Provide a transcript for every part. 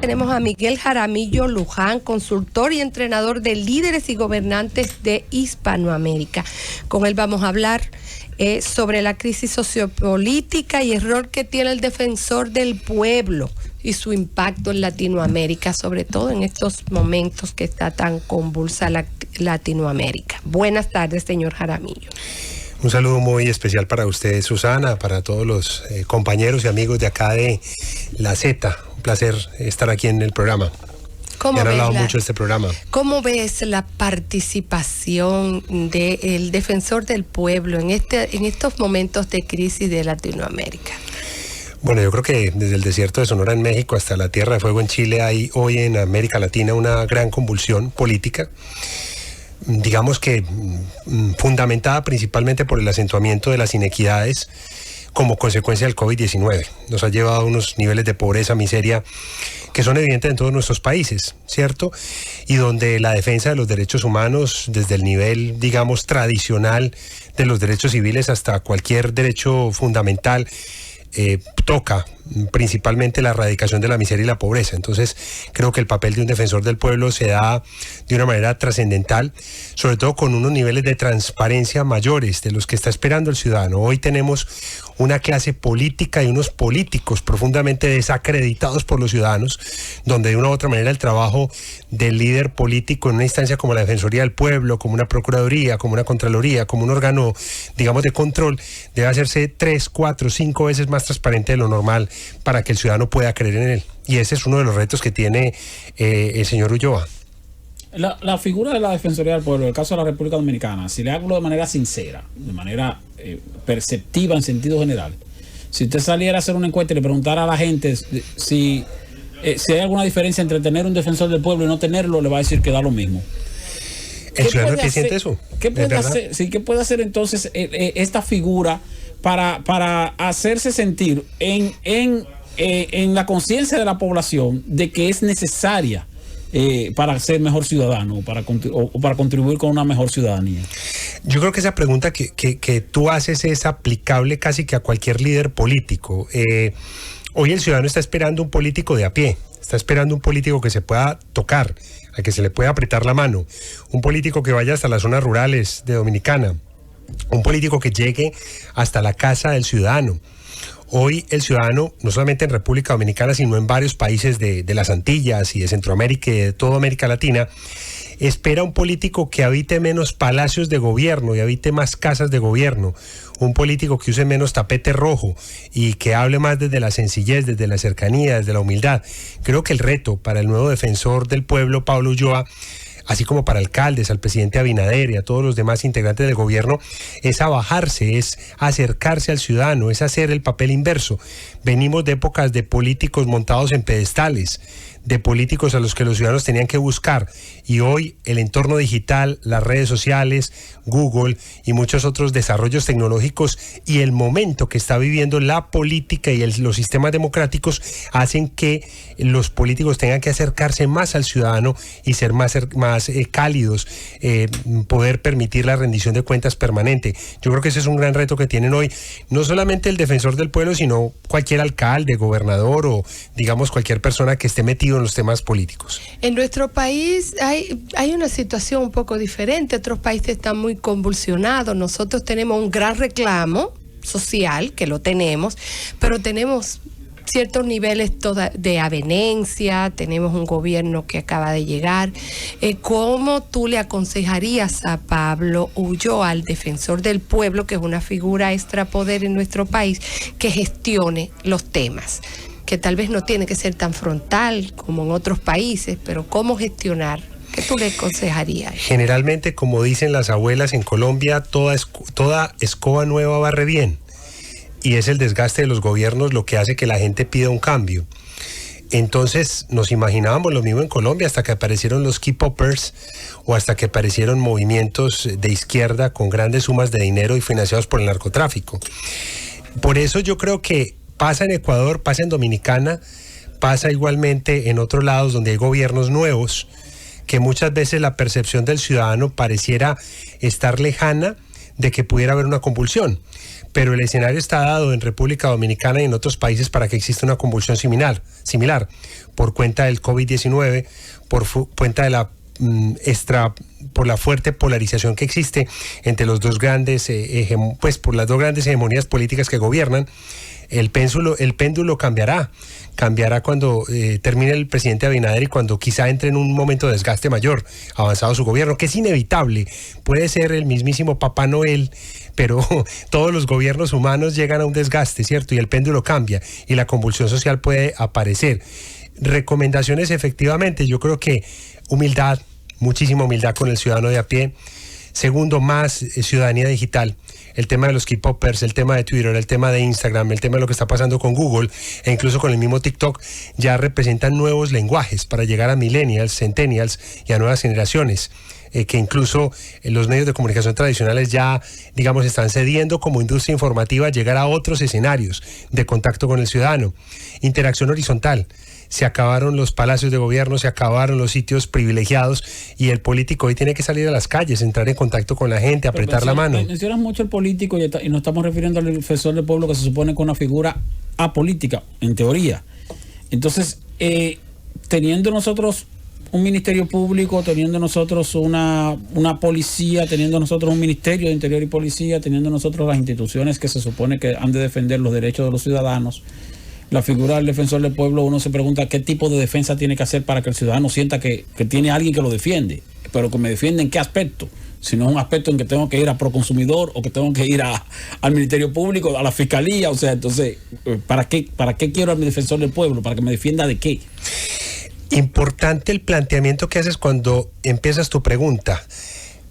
Tenemos a Miguel Jaramillo Luján, consultor y entrenador de líderes y gobernantes de Hispanoamérica. Con él vamos a hablar sobre la crisis sociopolítica y el rol que tiene el defensor del pueblo y su impacto en Latinoamérica, sobre todo en estos momentos que está tan convulsa Latinoamérica. Buenas tardes, señor Jaramillo. Un saludo muy especial para usted, Susana, para todos los compañeros y amigos de acá de La Z. Un placer estar aquí en el programa. Me han hablado mucho de este programa. ¿Cómo ves la participación del defensor del pueblo en estos momentos de crisis de Latinoamérica? Bueno, yo creo que desde el desierto de Sonora en México hasta la Tierra de Fuego en Chile hay hoy en América Latina una gran convulsión política, digamos que fundamentada principalmente por el acentuamiento de las inequidades como consecuencia del COVID-19. Nos ha llevado a unos niveles de pobreza, miseria, que son evidentes en todos nuestros países, ¿cierto? Y donde la defensa de los derechos humanos, desde el nivel, digamos, tradicional de los derechos civiles hasta cualquier derecho fundamental, toca principalmente la erradicación de la miseria y la pobreza. Entonces creo que el papel de un defensor del pueblo se da de una manera trascendental, sobre todo con unos niveles de transparencia mayores de los que está esperando el ciudadano. Hoy tenemos una clase política y unos políticos profundamente desacreditados por los ciudadanos, donde de una u otra manera el trabajo del líder político en una instancia como la Defensoría del Pueblo, como una Procuraduría, como una Contraloría, como un órgano, digamos, de control, debe hacerse 3, 4, 5 veces más transparente de lo normal para que el ciudadano pueda creer en él. Y ese es uno de los retos que tiene el señor Ulloa. La figura de la Defensoría del Pueblo, en el caso de la República Dominicana, si le hablo de manera sincera, de manera perceptiva en sentido general, si usted saliera a hacer una encuesta y le preguntara a la gente si hay alguna diferencia entre tener un defensor del pueblo y no tenerlo, le va a decir que da lo mismo. ¿El ciudadano que siente eso? ¿Qué puede hacer? Sí, ¿qué puede hacer entonces esta figura para hacerse sentir en la conciencia de la población de que es necesaria para ser mejor ciudadano o para contribuir con una mejor ciudadanía? Yo creo que esa pregunta que tú haces es aplicable casi que a cualquier líder político. Hoy el ciudadano está esperando un político de a pie, está esperando un político que se pueda tocar, a que se le pueda apretar la mano, un político que vaya hasta las zonas rurales de Dominicana, un político que llegue hasta la casa del ciudadano. Hoy el ciudadano, no solamente en República Dominicana, sino en varios países de las Antillas y de Centroamérica y de toda América Latina, espera un político que habite menos palacios de gobierno y habite más casas de gobierno, un político que use menos tapete rojo y que hable más desde la sencillez, desde la cercanía, desde la humildad. Creo que el reto para el nuevo defensor del pueblo, Pablo Ulloa, así como para alcaldes, al presidente Abinader y a todos los demás integrantes del gobierno, es abajarse, es acercarse al ciudadano, es hacer el papel inverso. Venimos de épocas de políticos montados en pedestales, de políticos a los que los ciudadanos tenían que buscar, y hoy el entorno digital, las redes sociales, Google y muchos otros desarrollos tecnológicos y el momento que está viviendo la política y los sistemas democráticos hacen que los políticos tengan que acercarse más al ciudadano y ser más cálidos, poder permitir la rendición de cuentas permanente. Yo creo que ese es un gran reto que tienen hoy, no solamente el defensor del pueblo, sino cualquier alcalde, gobernador o digamos cualquier persona que esté metido en los temas políticos. En nuestro país hay una situación un poco diferente. Otros países están muy convulsionados. Nosotros tenemos un gran reclamo social, que lo tenemos, pero tenemos ciertos niveles de avenencia, tenemos un gobierno que acaba de llegar. ¿Cómo tú le aconsejarías a Pablo Ulloa, al defensor del pueblo, que es una figura extrapoder en nuestro país, que gestione los temas? Que tal vez no tiene que ser tan frontal como en otros países, pero ¿cómo gestionar? ¿Qué tú le aconsejarías? Generalmente, como dicen las abuelas en Colombia, toda escoba nueva barre bien. Y es el desgaste de los gobiernos lo que hace que la gente pida un cambio. Entonces nos imaginábamos lo mismo en Colombia hasta que aparecieron los K-Poppers o hasta que aparecieron movimientos de izquierda con grandes sumas de dinero y financiados por el narcotráfico. Por eso yo creo que pasa en Ecuador, pasa en Dominicana, pasa igualmente en otros lados donde hay gobiernos nuevos, que muchas veces la percepción del ciudadano pareciera estar lejana de que pudiera haber una convulsión. pero el escenario está dado en República Dominicana y en otros países para que exista una convulsión similar, por cuenta del COVID-19, por cuenta de la por la fuerte polarización que existe entre los dos grandes, por las dos grandes hegemonías políticas que gobiernan. El péndulo cambiará cuando termine el presidente Abinader y cuando quizá entre en un momento de desgaste mayor, avanzado su gobierno, que es inevitable. Puede ser el mismísimo Papá Noel, pero todos los gobiernos humanos llegan a un desgaste, ¿cierto? Y el péndulo cambia y la convulsión social puede aparecer. Recomendaciones, efectivamente, yo creo que humildad, muchísima humildad con el ciudadano de a pie. Segundo, más ciudadanía digital. El tema de los K-popers, el tema de Twitter, el tema de Instagram, el tema de lo que está pasando con Google e incluso con el mismo TikTok ya representan nuevos lenguajes para llegar a millennials, centennials y a nuevas generaciones. Que incluso los medios de comunicación tradicionales ya, digamos, están cediendo como industria informativa a llegar a otros escenarios de contacto con el ciudadano. Interacción horizontal. Se acabaron los palacios de gobierno, se acabaron los sitios privilegiados y el político hoy tiene que salir a las calles, entrar en contacto con la gente, apretar la mano. Mencionas mucho el político y nos estamos refiriendo al defensor del pueblo, que se supone que es una figura apolítica, en teoría. Entonces, teniendo nosotros un ministerio público, teniendo nosotros una policía, teniendo nosotros un ministerio de interior y policía, teniendo nosotros las instituciones que se supone que han de defender los derechos de los ciudadanos, la figura del defensor del pueblo, uno se pregunta qué tipo de defensa tiene que hacer para que el ciudadano sienta que tiene alguien que lo defiende, pero que me defiende en qué aspecto. Si no es un aspecto en que tengo que ir a Proconsumidor o que tengo que ir al Ministerio Público, a la Fiscalía, o sea, entonces, ¿para qué quiero al defensor del pueblo? ¿Para que me defienda de qué? Importante el planteamiento que haces cuando empiezas tu pregunta.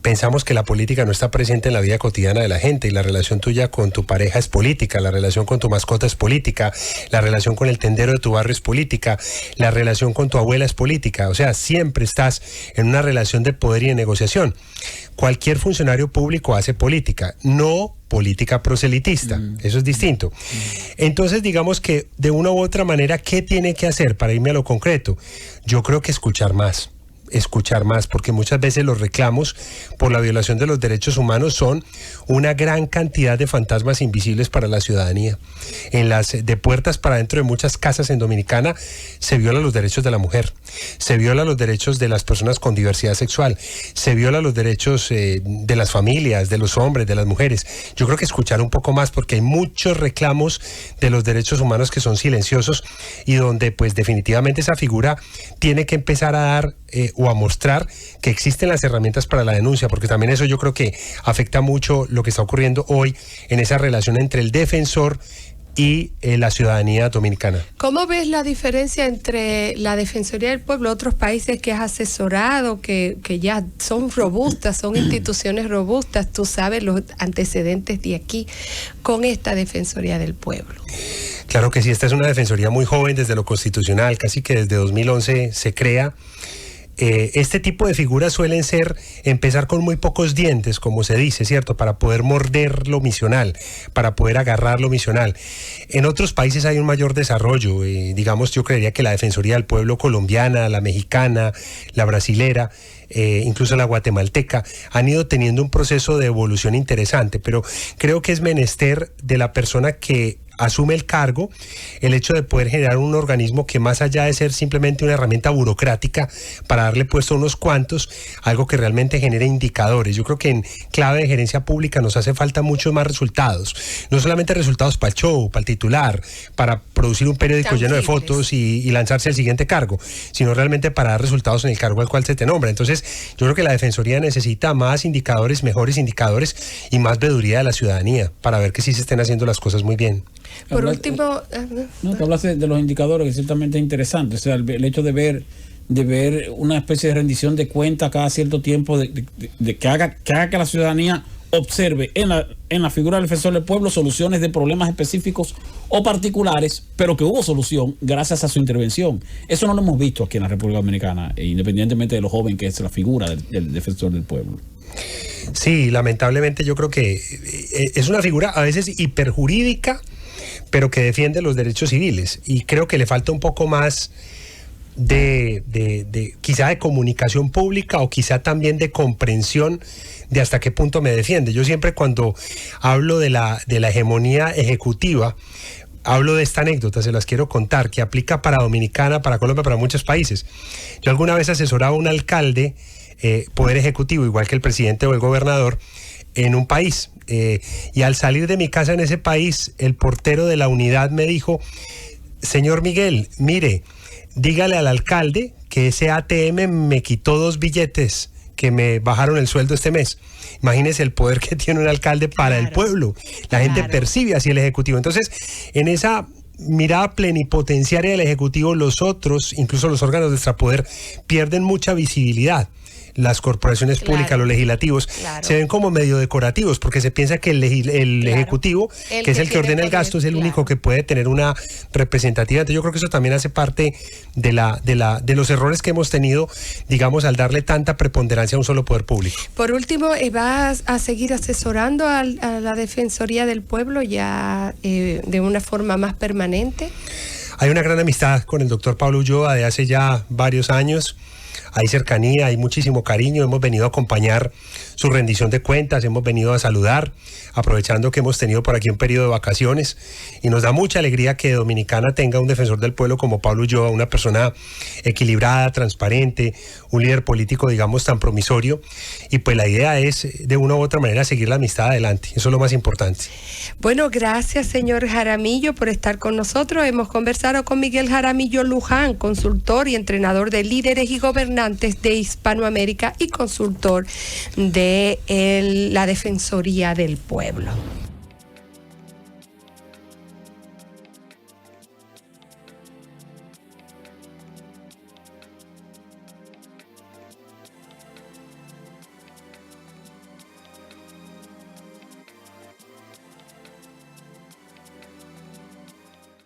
Pensamos que la política no está presente en la vida cotidiana de la gente y la relación tuya con tu pareja es política, la relación con tu mascota es política, la relación con el tendero de tu barrio es política, la relación con tu abuela es política, o sea, siempre estás en una relación de poder y de negociación. Cualquier funcionario público hace política, no política proselitista, eso es distinto. Entonces, digamos que de una u otra manera, ¿qué tiene que hacer para irme a lo concreto? Yo creo que escuchar más, porque muchas veces los reclamos por la violación de los derechos humanos son una gran cantidad de fantasmas invisibles para la ciudadanía. De puertas para adentro de muchas casas en Dominicana se violan los derechos de la mujer, se violan los derechos de las personas con diversidad sexual, se violan los derechos de las familias, de los hombres, de las mujeres. Yo creo que escuchar un poco más, porque hay muchos reclamos de los derechos humanos que son silenciosos y donde pues definitivamente esa figura tiene que empezar a dar o a mostrar que existen las herramientas para la denuncia, porque también eso yo creo que afecta mucho lo que está ocurriendo hoy en esa relación entre el defensor y la ciudadanía dominicana. ¿Cómo ves la diferencia entre la Defensoría del Pueblo, otros países que has asesorado, que ya son robustas, son instituciones robustas, tú sabes los antecedentes de aquí, con esta Defensoría del Pueblo? Claro que sí, esta es una defensoría muy joven desde lo constitucional, casi que desde 2011 se crea. Este tipo de figuras suelen empezar con muy pocos dientes, como se dice, ¿cierto? Para poder morder lo misional, para poder agarrar lo misional. En otros países hay un mayor desarrollo, digamos, yo creería que la Defensoría del Pueblo colombiana, la mexicana, la brasilera, incluso la guatemalteca, han ido teniendo un proceso de evolución interesante, pero creo que es menester de la persona que asume el cargo, el hecho de poder generar un organismo que, más allá de ser simplemente una herramienta burocrática para darle puesto a unos cuantos, algo que realmente genere indicadores. Yo creo que en clave de gerencia pública nos hace falta muchos más resultados, no solamente resultados para el show, para el titular, para producir un periódico lleno de fotos y lanzarse al siguiente cargo, sino realmente para dar resultados en el cargo al cual se te nombra. Entonces, yo creo que la Defensoría necesita más indicadores, mejores indicadores y más veeduría de la ciudadanía para ver que sí se estén haciendo las cosas muy bien. Por último... No, te hablas de los indicadores, que ciertamente es interesante. O sea, el hecho de ver una especie de rendición de cuentas cada cierto tiempo, de que haga que la ciudadanía observe en la figura del defensor del pueblo soluciones de problemas específicos o particulares, pero que hubo solución gracias a su intervención. Eso no lo hemos visto aquí en la República Dominicana, independientemente de lo joven que es la figura del defensor del pueblo. Sí, lamentablemente yo creo que es una figura a veces hiperjurídica, pero que defiende los derechos civiles, y creo que le falta un poco más quizá de comunicación pública o quizá también de comprensión de hasta qué punto me defiende. Yo siempre cuando hablo de la hegemonía ejecutiva, hablo de esta anécdota, se las quiero contar, que aplica para Dominicana, para Colombia, para muchos países. Yo alguna vez asesoraba a un alcalde, poder ejecutivo, igual que el presidente o el gobernador, en un país. Y al salir de mi casa en ese país, el portero de la unidad me dijo: señor Miguel, mire, dígale al alcalde que ese ATM me quitó 2 billetes que me bajaron el sueldo este mes. Imagínese el poder que tiene un alcalde para el pueblo. La gente percibe así el ejecutivo. Entonces, en esa mirada plenipotenciaria del ejecutivo, los otros, incluso los órganos de extrapoder, pierden mucha visibilidad. Las corporaciones públicas, los legislativos, se ven como medio decorativos, porque se piensa que el ejecutivo, que es el que ordena el gasto, es el único que puede tener una representatividad. Entonces yo creo que eso también hace parte de los errores que hemos tenido, digamos, al darle tanta preponderancia a un solo poder público. Por último, ¿vas a seguir asesorando a la Defensoría del Pueblo ya de una forma más permanente? Hay una gran amistad con el doctor Pablo Ulloa de hace ya varios años. Hay cercanía, hay muchísimo cariño, hemos venido a acompañar su rendición de cuentas, hemos venido a saludar, aprovechando que hemos tenido por aquí un periodo de vacaciones, y nos da mucha alegría que Dominicana tenga un defensor del pueblo como Pablo Ulloa, una persona equilibrada, transparente, un líder político, digamos, tan promisorio, y pues la idea es de una u otra manera seguir la amistad adelante, eso es lo más importante. Bueno, gracias señor Jaramillo por estar con nosotros. Hemos conversado con Miguel Jaramillo Luján, consultor y entrenador de líderes y gobernantes de Hispanoamérica y consultor de la Defensoría del Pueblo.